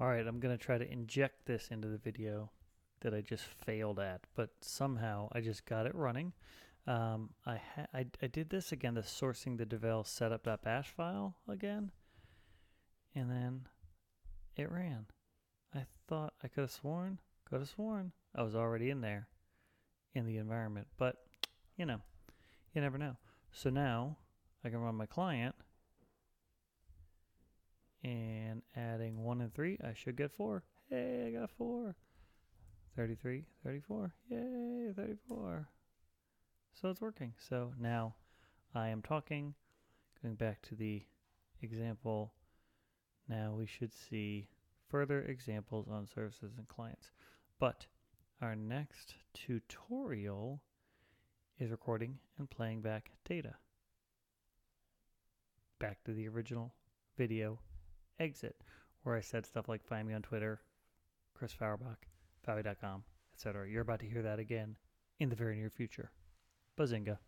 All right, I'm going to try to inject this into the video that I just failed at, but somehow I just got it running. I did this again, the sourcing the devel setup.bash file again, and then it ran. I thought I could have sworn I was already in there in the environment, but you know, you never know. So now I can run my client, and adding 1 and 3, I should get 4. Hey, I got 4. 33, 34. Yay, 34. So it's working. So now I am talking. Going back to the example, now we should see further examples on services and clients. But our next tutorial is recording and playing back data. Back to the original video exit, where I said stuff like find me on Twitter, Chris Fauerbach, Fowie.com, etc. You're about to hear that again in the very near future. Bazinga.